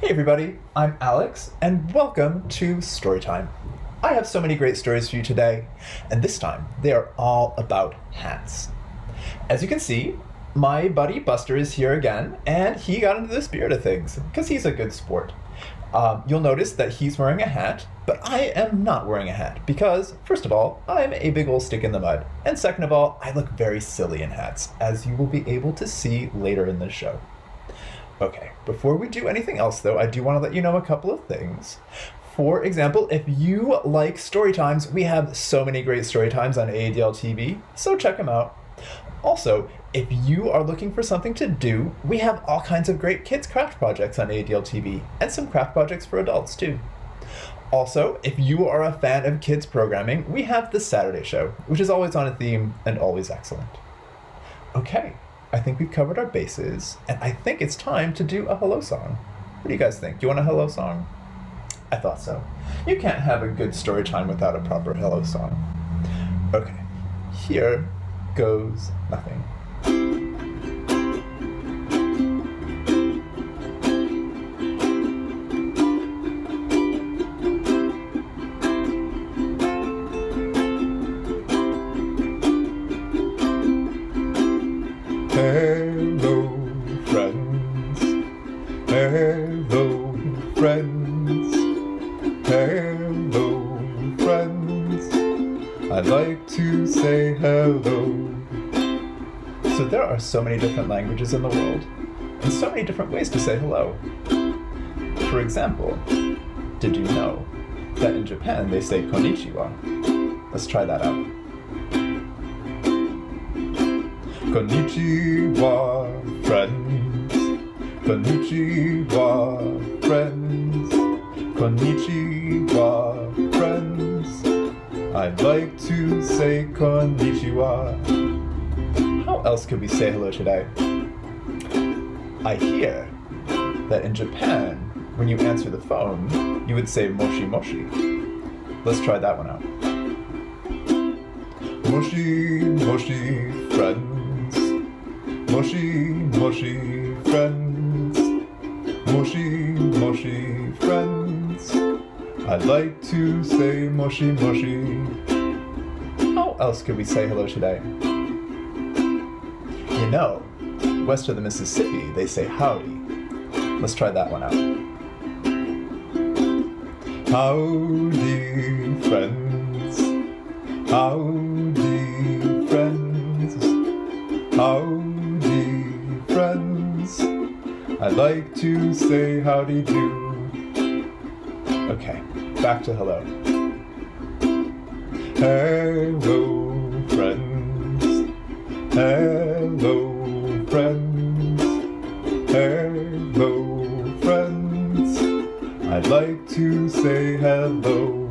Hey everybody, I'm Alex, and welcome to Storytime. I have so many great stories for you today, and this time they are all about hats. As you can see, my buddy Buster is here again, and he got into the spirit of things, because he's a good sport. You'll notice that he's wearing a hat, but I am not wearing a hat, because, first of all, I'm a big old stick in the mud, and second of all, I look very silly in hats, as you will be able to see later in the show. Okay, before we do anything else though, I do want to let you know a couple of things. For example, if you like story times, we have so many great story times on ADL TV, so check them out. Also, if you are looking for something to do, we have all kinds of great kids craft projects on ADL TV, and some craft projects for adults too. Also, if you are a fan of kids programming, we have The Saturday Show, which is always on a theme and always excellent. Okay. I think we've covered our bases, and I think it's time to do a hello song. What do you guys think? Do you want a hello song? I thought so. You can't have a good story time without a proper hello song. Okay, here goes nothing. Hello, friends. Hello, friends. Hello, friends. I'd like to say hello. So there are so many different languages in the world, and so many different ways to say hello. For example, did you know that in Japan they say konnichiwa? Let's try that out. Konnichiwa, friends. Konnichiwa, friends. Konnichiwa, friends. I'd like to say konnichiwa. How else could we say hello today? I hear that in Japan, when you answer the phone, you would say moshi moshi. Let's try that one out. Moshi moshi, friends. Moshi, moshi, friends. Moshi, moshi, friends. I'd like to say moshi, moshi. How else could we say hello today? You know, west of the Mississippi, they say howdy. Let's try that one out. Howdy, friends. Howdy, friends. Howdy, friends. I'd like to say howdy do. Okay, back to hello. Hello, friends. Hello, friends. Hello, friends. I'd like to say hello.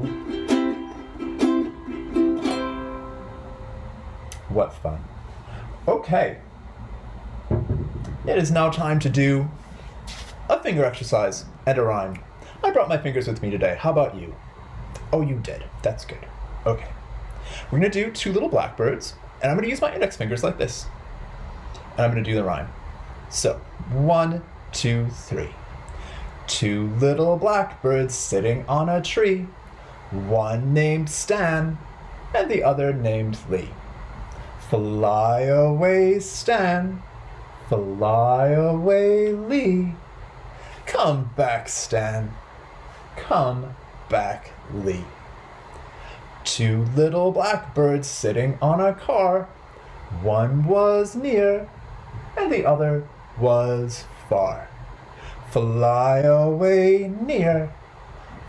What fun. Okay. It is now time to do a finger exercise and a rhyme. I brought my fingers with me today. How about you? Oh, you did. That's good. Okay. We're going to do two little blackbirds, and I'm going to use my index fingers like this. And I'm going to do the rhyme. So, 1, 2, 3. Two little blackbirds sitting on a tree. One named Stan, and the other named Lee. Fly away, Stan. Fly away, Lee. Come back, Stan. Come back, Lee. Two little blackbirds sitting on a car. One was near, and the other was far. Fly away near.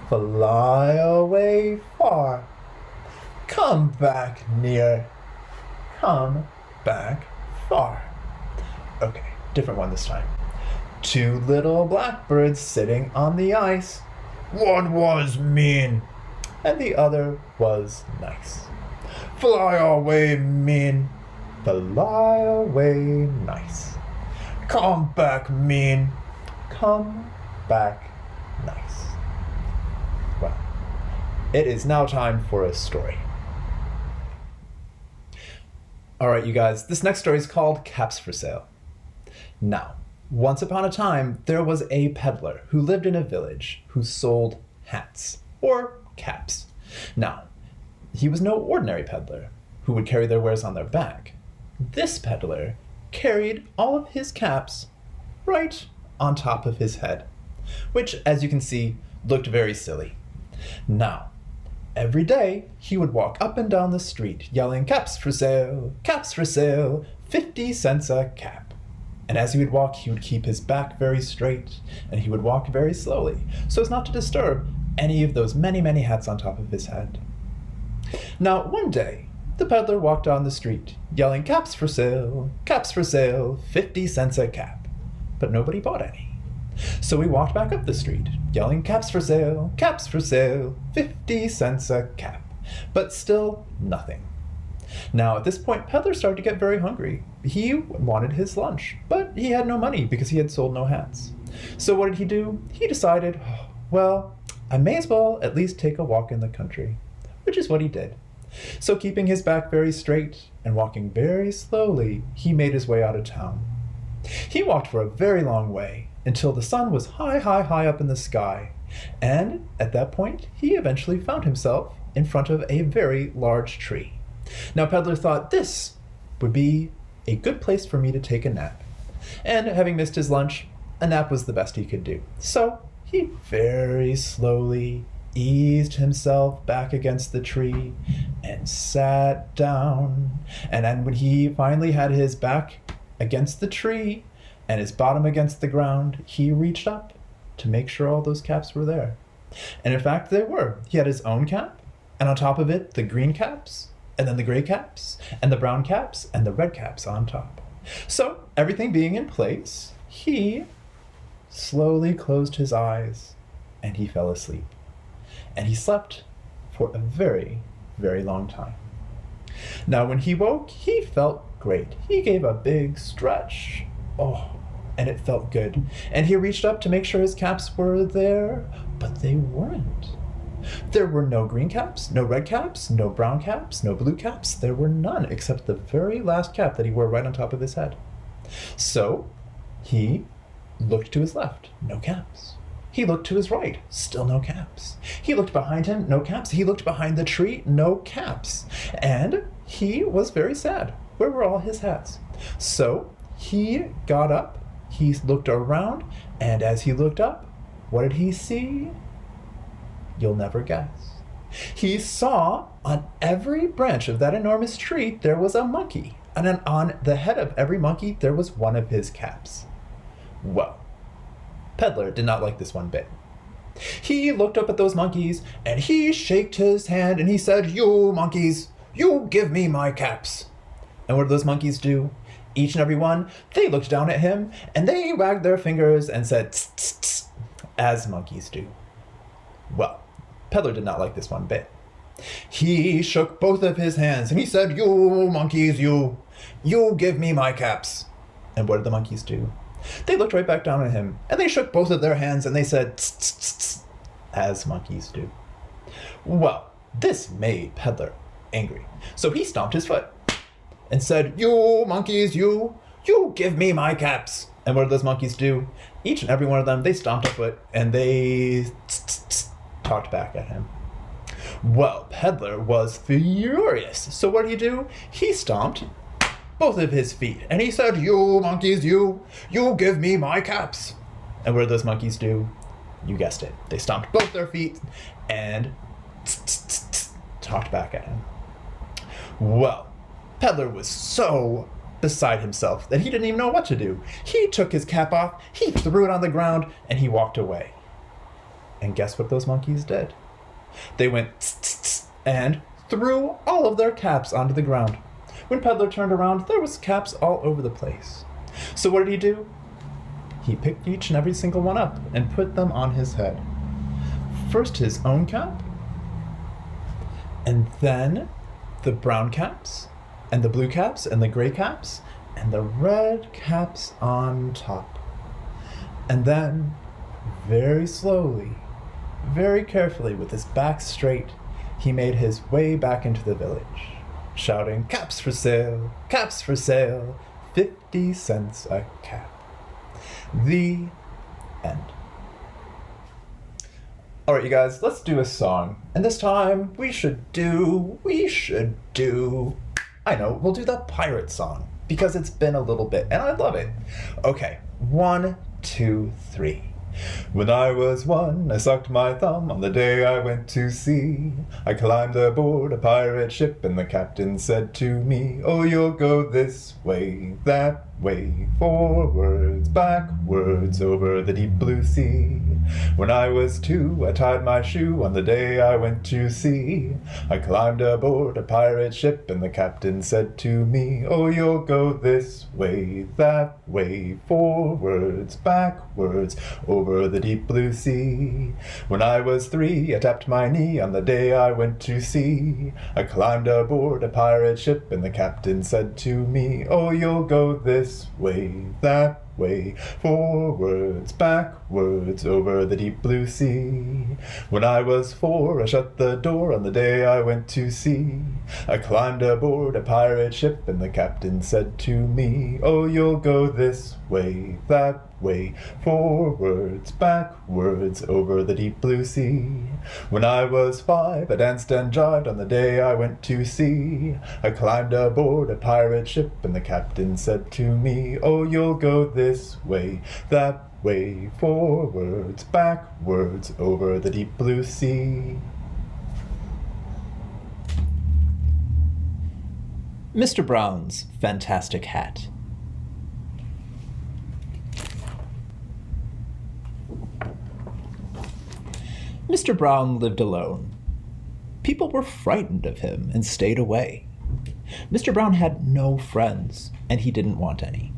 Fly away far. Come back near. Come back far. Okay, different one this time. Two little blackbirds sitting on the ice. One was mean, and the other was nice. Fly away mean, fly away nice. Come back mean, come back nice. Well, it is now time for a story. All right, you guys, this next story is called Caps for Sale. Now, Once upon a time, there was a peddler who lived in a village who sold hats, or caps. Now, he was no ordinary peddler who would carry their wares on their back. This peddler carried all of his caps right on top of his head, which, as you can see, looked very silly. Now, every day he would walk up and down the street yelling, caps for sale, 50 cents a cap. And as he would walk, he would keep his back very straight, and he would walk very slowly, so as not to disturb any of those many, many hats on top of his head. Now, one day, the peddler walked down the street, yelling, caps for sale, 50 cents a cap. But nobody bought any. So he walked back up the street, yelling, caps for sale, 50 cents a cap. But still nothing. Now, at this point, peddler started to get very hungry. He wanted his lunch, but he had no money because he had sold no hats. So what did he do? He decided, well, I may as well at least take a walk in the country, which is what he did. So keeping his back very straight and walking very slowly, he made his way out of town. He walked for a very long way until the sun was high, high, high up in the sky. And at that point, he eventually found himself in front of a very large tree. Now, peddler thought this would be a good place for me to take a nap. And having missed his lunch, a nap was the best he could do. So he very slowly eased himself back against the tree and sat down. And then when he finally had his back against the tree and his bottom against the ground, he reached up to make sure all those caps were there. And in fact, they were. He had his own cap, and on top of it, the green caps, and then the gray caps, and the brown caps, and the red caps on top. So, everything being in place, he slowly closed his eyes, and he fell asleep. And he slept for a very, very long time. Now, when he woke, he felt great. He gave a big stretch. Oh, and it felt good. And he reached up to make sure his caps were there, but they weren't. There were no green caps, no red caps, no brown caps, no blue caps. There were none except the very last cap that he wore right on top of his head. So he looked to his left, no caps. He looked to his right, still no caps. He looked behind him, no caps. He looked behind the tree, no caps. And he was very sad. Where were all his hats? So he got up, he looked around, and as he looked up, what did he see? You'll never guess. He saw on every branch of that enormous tree there was a monkey, and then on the head of every monkey there was one of his caps. Well, peddler did not like this one bit. He looked up at those monkeys, and he shaked his hand, and he said, "You monkeys, you give me my caps." And what did those monkeys do? Each and every one, they looked down at him, and they wagged their fingers and said, "Tss, tss, tss," as monkeys do. Well, peddler did not like this one bit. He shook both of his hands, and he said, "You monkeys, you give me my caps." And what did the monkeys do? They looked right back down at him, and they shook both of their hands, and they said, "Tss, tss, tss, tss," as monkeys do. Well, this made peddler angry, so he stomped his foot and said, "You monkeys, you give me my caps." And what did those monkeys do? Each and every one of them, they stomped a foot, and they talked back at him. Well, peddler was furious, so what did he do? He stomped both of his feet, and he said, "You monkeys, you give me my caps." And what did those monkeys do? You guessed it. They stomped both their feet and talked back at him. Well, peddler was so beside himself that he didn't even know what to do. He took his cap off, he threw it on the ground, and he walked away. And guess what those monkeys did? They went tss, tss, tss, and threw all of their caps onto the ground. When peddler turned around, there was caps all over the place. So what did he do? He picked each and every single one up and put them on his head. First his own cap, and then the brown caps, and the blue caps, and the gray caps, and the red caps on top. And then, very slowly, very carefully, with his back straight, he made his way back into the village, shouting, caps for sale, 50 cents a cap." The end. Alright, you guys, let's do a song. And this time, we should do, I know, we'll do the pirate song. Because it's been a little bit, and I love it. Okay, 1, 2, 3. When I was 1, I sucked my thumb on the day I went to sea. I climbed aboard a pirate ship, and the captain said to me, "Oh, you'll go this way, that way, forwards, backwards, over the deep blue sea." When I was 2, I tied my shoe on the day I went to sea. I climbed aboard a pirate ship, and the captain said to me, "Oh, you'll go this way, that way, forwards, backwards, over the deep blue sea." When I was 3, I tapped my knee on the day I went to sea. I climbed aboard a pirate ship, and the captain said to me, "Oh, you'll go this way, that way, forwards, backwards, over the deep blue sea." When I was 4, I shut the door on the day I went to sea. I climbed aboard a pirate ship, and the captain said to me, "Oh, you'll go this way, that way, forwards, backwards, over the deep blue sea." When I was 5, I danced and jived on the day I went to sea. I climbed aboard a pirate ship, and the captain said to me, "Oh, you'll go this way, that way, forwards, backwards, over the deep blue sea." Mr. Brown's Fantastic Hat. Mr. Brown lived alone. People were frightened of him and stayed away. Mr. Brown had no friends, and he didn't want any.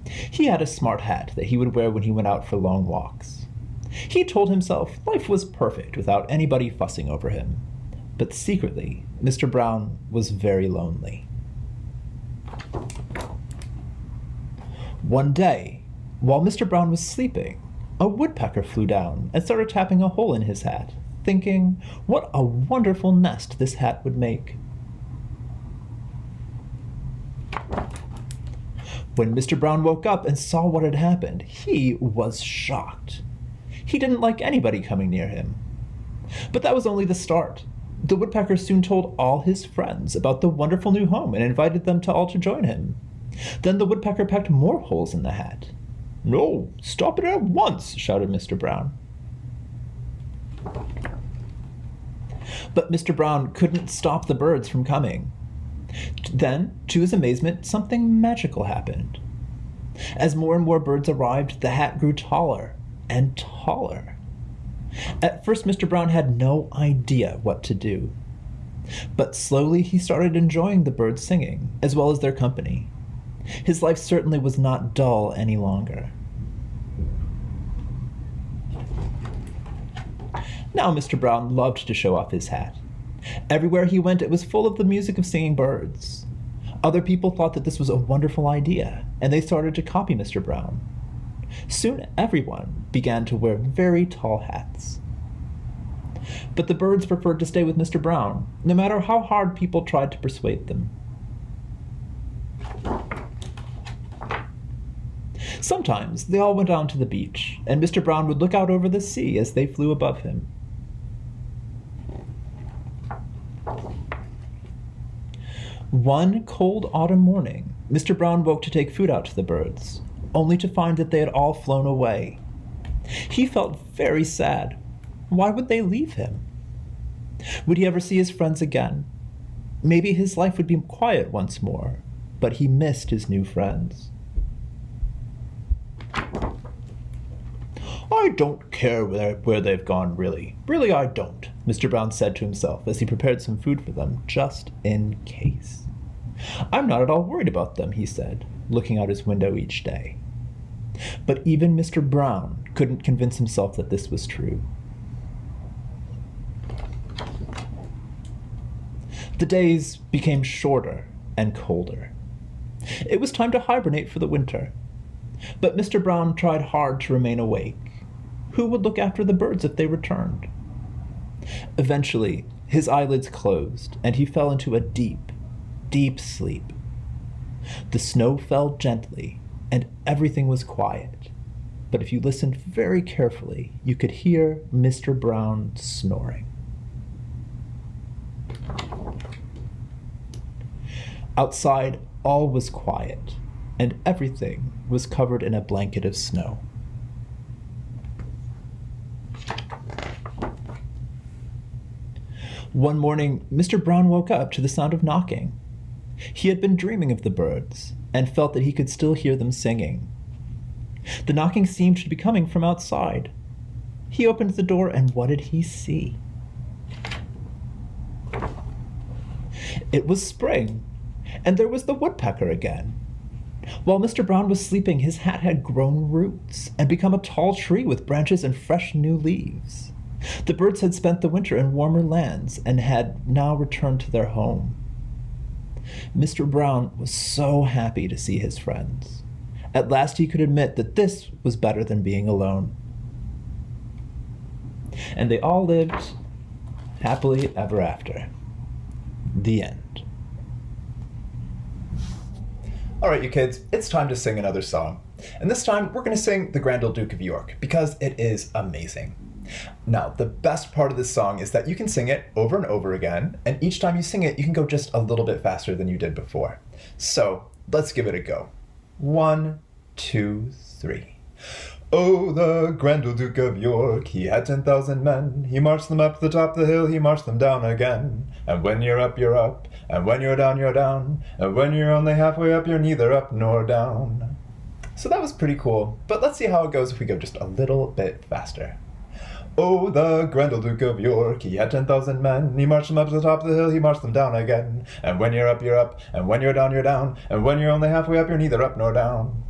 He had a smart hat that he would wear when he went out for long walks. He told himself life was perfect without anybody fussing over him. But secretly, Mr. Brown was very lonely. One day, while Mr. Brown was sleeping, a woodpecker flew down and started tapping a hole in his hat, thinking, what a wonderful nest this hat would make. When Mr. Brown woke up and saw what had happened, he was shocked. He didn't like anybody coming near him. But that was only the start. The woodpecker soon told all his friends about the wonderful new home and invited them all to join him. Then the woodpecker pecked more holes in the hat. "No, stop it at once," shouted Mr. Brown. But Mr. Brown couldn't stop the birds from coming. Then, to his amazement, something magical happened. As more and more birds arrived, the hat grew taller and taller. At first, Mr. Brown had no idea what to do. But slowly he started enjoying the birds singing, as well as their company. His life certainly was not dull any longer. Now Mr. Brown loved to show off his hat. Everywhere he went, it was full of the music of singing birds. Other people thought that this was a wonderful idea, and they started to copy Mr. Brown. Soon everyone began to wear very tall hats. But the birds preferred to stay with Mr. Brown, no matter how hard people tried to persuade them. Sometimes they all went down to the beach, and Mr. Brown would look out over the sea as they flew above him. One cold autumn morning, Mr. Brown woke to take food out to the birds, only to find that they had all flown away. He felt very sad. Why would they leave him? Would he ever see his friends again? Maybe his life would be quiet once more, but he missed his new friends. "I don't care where they've gone, really. Really, I don't," Mr. Brown said to himself as he prepared some food for them, just in case. "I'm not at all worried about them," he said, looking out his window each day. But even Mr. Brown couldn't convince himself that this was true. The days became shorter and colder. It was time to hibernate for the winter. But Mr. Brown tried hard to remain awake. Who would look after the birds if they returned? Eventually, his eyelids closed, and he fell into a deep, deep sleep. The snow fell gently, and everything was quiet. But if you listened very carefully, you could hear Mr. Brown snoring. Outside, all was quiet, and everything was covered in a blanket of snow. One morning, Mr. Brown woke up to the sound of knocking. He had been dreaming of the birds, and felt that he could still hear them singing. The knocking seemed to be coming from outside. He opened the door, and what did he see? It was spring, and there was the woodpecker again. While Mr. Brown was sleeping, his hat had grown roots and become a tall tree with branches and fresh new leaves. The birds had spent the winter in warmer lands and had now returned to their home. Mr. Brown was so happy to see his friends. At last he could admit that this was better than being alone. And they all lived happily ever after. The end. All right, you kids, it's time to sing another song. And this time, we're going to sing the Grandel, Duke of York, because it is amazing. Now, the best part of this song is that you can sing it over and over again, and each time you sing it, you can go just a little bit faster than you did before. So, let's give it a go. 1, 2, 3. Oh, the Grandel, Duke of York, he had 10,000 men. He marched them up the top of the hill, he marched them down again. And when you're up, you're up, and when you're down, you're down. And when you're only halfway up, you're neither up nor down. So that was pretty cool, but let's see how it goes if we go just a little bit faster. Oh, the Grendel, Duke of York, he had 10,000 men. He marched them up to the top of the hill, he marched them down again. And when you're up, you're up, and when you're down, you're down. And when you're only halfway up, you're neither up nor down.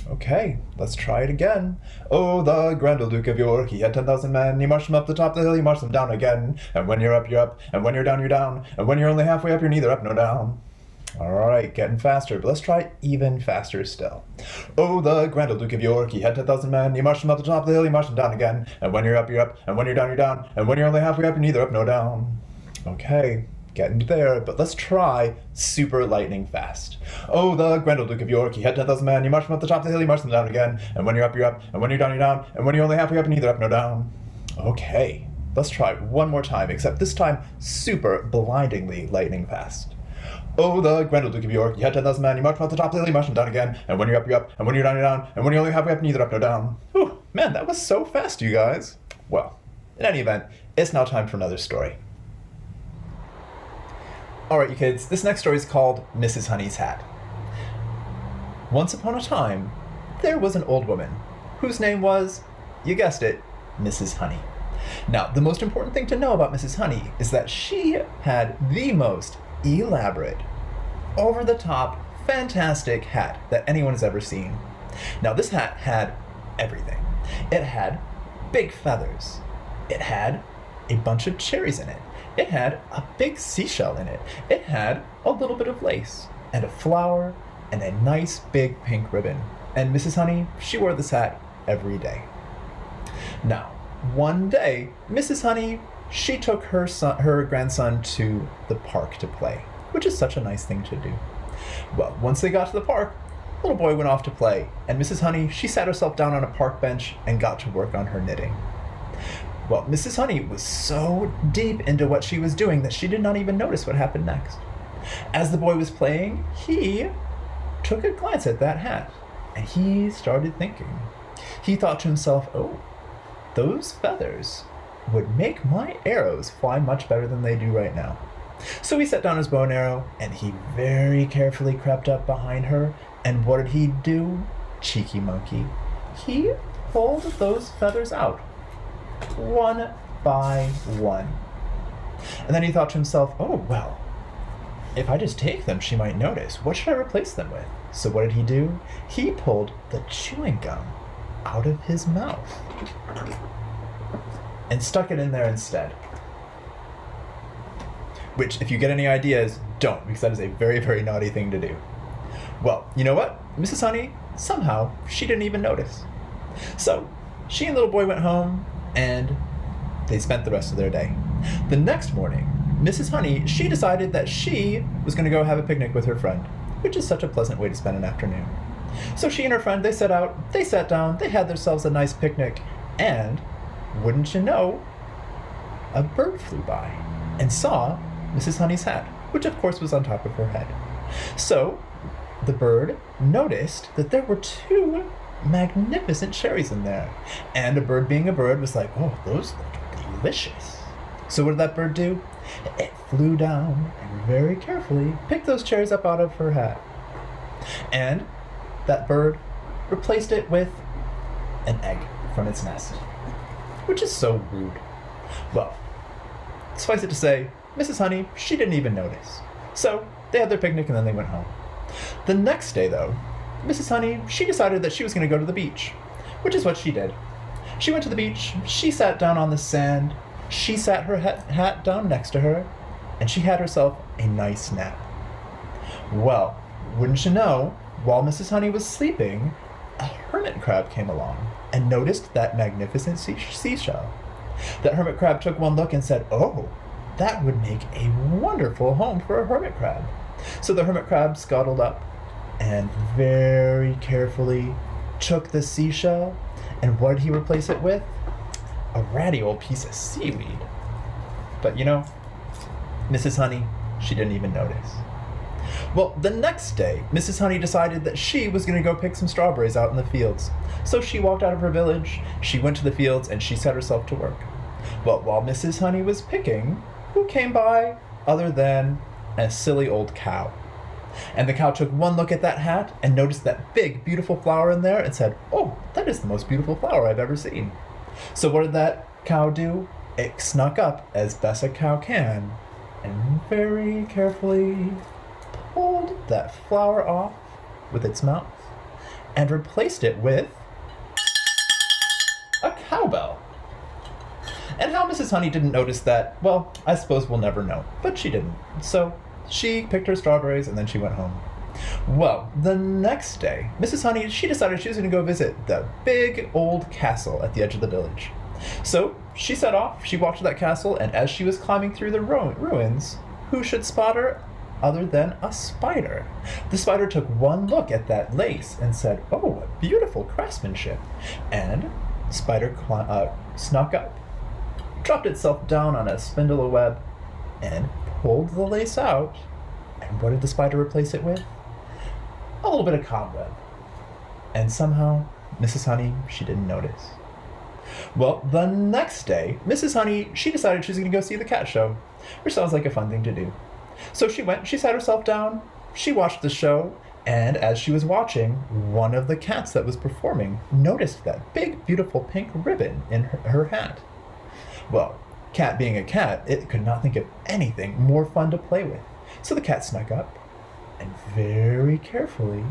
Okay, let's try it again. Oh, the Grendel, Duke of York, he had 10,000 men. He marched them up the top of the hill, he marched them down again. And when you're up, you're up, and when you're down, you're down. And when you're only halfway up, you're neither up nor down. All right, getting faster, but let's try even faster still. Oh, the Grandel, Duke of York, he had 10,000 men. He marched them up the top of the hill, he marched them down again. And when you're up, you're up, and when you're down, you're down. And when you're only halfway up, you're neither up nor down. Okay, getting there, but let's try super lightning fast. Oh, the Grandel, Duke of York, he had 10,000 men. He marched them up the top of the hill, he marched them down again. And when you're up, you're up, and when you're down, you're down. And when you're only halfway up, you're neither up nor down. Okay, let's try one more time, except this time super blindingly lightning fast. Oh, the Grendel, Duke of York, you had 10,000 men, you marched from the top of the hill, you marched them down again, and when you're up, you're up, and when you're down, you're down, and when you're only halfway up, neither up nor down. Whew, man, that was so fast, you guys. Well, in any event, it's now time for another story. All right, you kids, this next story is called Mrs. Honey's Hat. Once upon a time, there was an old woman whose name was, you guessed it, Mrs. Honey. Now, the most important thing to know about Mrs. Honey is that she had the most elaborate, over-the-top, fantastic hat that anyone has ever seen. Now, this hat had everything. It had big feathers. It had a bunch of cherries in it. It had a big seashell in it. It had a little bit of lace, and a flower, and a nice big pink ribbon. And Mrs. Honey, she wore this hat every day. Now, one day, Mrs. Honey, she took her grandson to the park to play, which is such a nice thing to do. Well, once they got to the park, the little boy went off to play, and Mrs. Honey, she sat herself down on a park bench and got to work on her knitting. Well, Mrs. Honey was so deep into what she was doing that she did not even notice what happened next. As the boy was playing, he took a glance at that hat, and he started thinking. He thought to himself, oh, those feathers would make my arrows fly much better than they do right now. So he set down his bow and arrow, and he very carefully crept up behind her, and what did he do? Cheeky monkey. He pulled those feathers out, one by one. And then he thought to himself, oh, well, if I just take them, she might notice. What should I replace them with? So what did he do? He pulled the chewing gum out of his mouth and stuck it in there instead. Which, if you get any ideas, don't, because that is a very, very naughty thing to do. Well, you know what? Mrs. Honey, somehow, she didn't even notice. So, she and little boy went home, and they spent the rest of their day. The next morning, Mrs. Honey, she decided that she was going to go have a picnic with her friend, which is such a pleasant way to spend an afternoon. So she and her friend, they sat down, they had themselves a nice picnic, and wouldn't you know, a bird flew by and saw Mrs. Honey's hat, which of course was on top of her head. So the bird noticed that there were 2 magnificent cherries in there. And a bird being a bird was like, oh, those look delicious. So what did that bird do? It flew down and very carefully picked those cherries up out of her hat. And that bird replaced it with an egg from its nest, which is so rude. Well, suffice it to say, Mrs. Honey, she didn't even notice. So they had their picnic and then they went home. The next day, though, Mrs. Honey, she decided that she was going to go to the beach, which is what she did. She went to the beach, she sat down on the sand, she sat her hat down next to her, and she had herself a nice nap. Well, wouldn't you know, while Mrs. Honey was sleeping, a hermit crab came along and noticed that magnificent seashell. That hermit crab took one look and said, oh, that would make a wonderful home for a hermit crab. So the hermit crab scuttled up and very carefully took the seashell, and what did he replace it with? A ratty old piece of seaweed. But you know, Mrs. Honey, she didn't even notice. Well, the next day, Mrs. Honey decided that she was going to go pick some strawberries out in the fields. So she walked out of her village, she went to the fields, and she set herself to work. But while Mrs. Honey was picking, who came by other than a silly old cow? And the cow took one look at that hat and noticed that big, beautiful flower in there and said, oh, that is the most beautiful flower I've ever seen. So what did that cow do? It snuck up as best a cow can and very carefully pulled that flower off with its mouth and replaced it with a cowbell. And how Mrs. Honey didn't notice that, well, I suppose we'll never know, but she didn't. So she picked her strawberries and then she went home. Well, the next day, Mrs. Honey, she decided she was going to go visit the big old castle at the edge of the village. So she set off, she walked to that castle, and as she was climbing through the ruins, who should spot her other than a spider? The spider took one look at that lace and said, oh, what beautiful craftsmanship. And the spider snuck up, dropped itself down on a spindle of web, and pulled the lace out. And what did the spider replace it with? A little bit of cobweb. And somehow, Mrs. Honey, she didn't notice. Well, the next day, Mrs. Honey, she decided she was going to go see the cat show, which sounds like a fun thing to do. So she went, she sat herself down, she watched the show, and as she was watching, one of the cats that was performing noticed that big, beautiful pink ribbon in her hat. Well, cat being a cat, it could not think of anything more fun to play with. So the cat snuck up and very carefully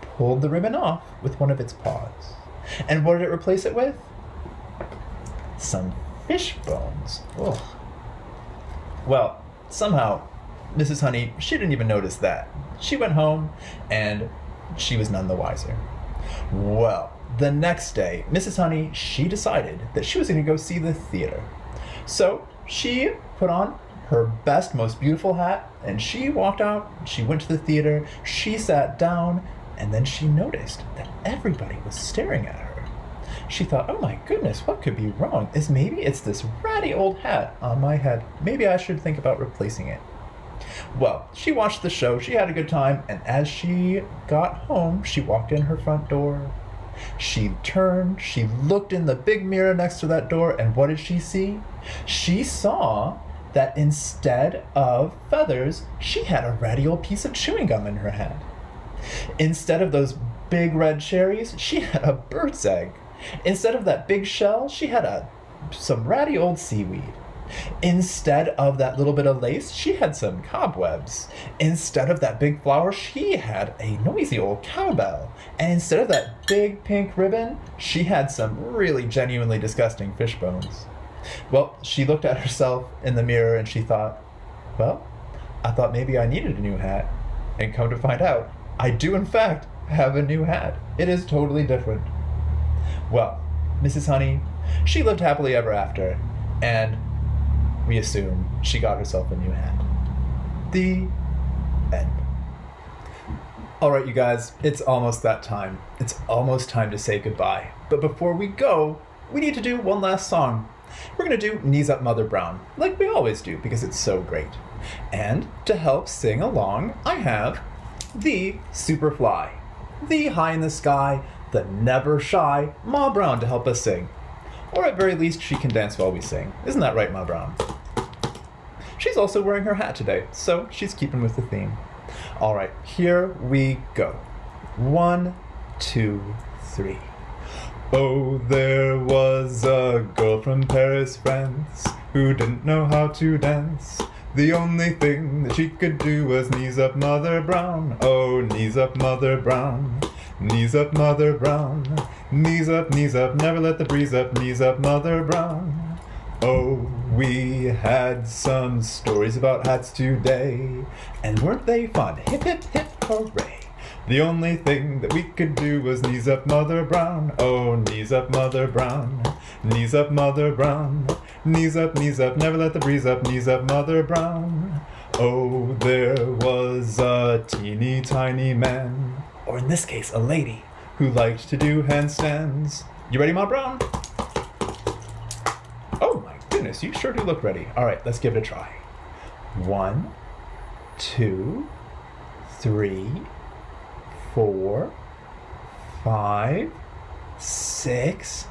pulled the ribbon off with one of its paws. And what did it replace it with? Some fish bones. Ugh. Well, somehow, Mrs. Honey, she didn't even notice that. She went home and she was none the wiser. Well, the next day, Mrs. Honey, she decided that she was going to go see the theater. So she put on her best, most beautiful hat, and she walked out, she went to the theater, she sat down, and then she noticed that everybody was staring at her. She thought, oh my goodness, what could be wrong? Maybe it's this ratty old hat on my head. Maybe I should think about replacing it. Well, she watched the show, she had a good time, and as she got home, she walked in her front door. She turned, she looked in the big mirror next to that door, and what did she see? She saw that instead of feathers, she had a ratty old piece of chewing gum in her hand. Instead of those big red cherries, she had a bird's egg. Instead of that big shell, she had some ratty old seaweed. Instead of that little bit of lace, she had some cobwebs. Instead of that big flower, she had a noisy old cowbell. And instead of that big pink ribbon, she had some really genuinely disgusting fish bones. Well, she looked at herself in the mirror and she thought, well, I thought maybe I needed a new hat. And come to find out, I do in fact have a new hat. It is totally different. Well, Mrs. Honey, she lived happily ever after, and we assume she got herself a new hat. The end. All right, you guys, it's almost that time. It's almost time to say goodbye. But before we go, we need to do one last song. We're going to do Knees Up Mother Brown, like we always do, because it's so great. And to help sing along, I have the Superfly, the high in the sky, the never shy Ma Brown to help us sing. Or at very least, she can dance while we sing. Isn't that right, Ma Brown? She's also wearing her hat today, so she's keeping with the theme. All right, here we go. 1, 2, 3. Oh, there was a girl from Paris, France, who didn't know how to dance. The only thing that she could do was knees up Mother Brown. Oh, knees up Mother Brown. Knees up Mother Brown. Knees up, never let the breeze up. Knees up Mother Brown. Oh, we had some stories about hats today, and weren't they fun? Hip, hip, hip, hooray. The only thing that we could do was knees up Mother Brown. Oh, knees up Mother Brown. Knees up Mother Brown. Knees up, never let the breeze up. Knees up Mother Brown. Oh, there was a teeny tiny man, or in this case, a lady, who liked to do handstands. You ready, Ma Brown? Oh my goodness, you sure do look ready. All right, let's give it a try. 1, 2, 3, 4, 5, 6.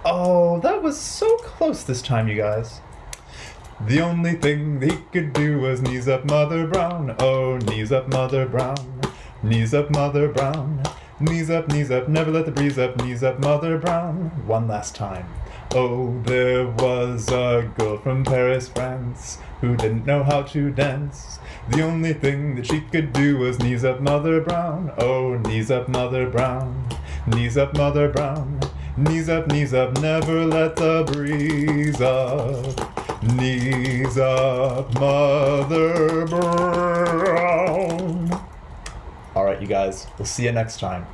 Oh, that was so close this time, you guys. The only thing he could do was knees up Mother Brown. Oh, knees up Mother Brown. Knees up Mother Brown. Knees up, never let the breeze up. Knees up Mother Brown. One last time. Oh, there was a girl from Paris, France, who didn't know how to dance. The only thing that she could do was knees up Mother Brown. Oh, knees up Mother Brown. Knees up Mother Brown. Knees up, never let the breeze up. Knees up Mother Brown. All right, you guys, we'll see you next time.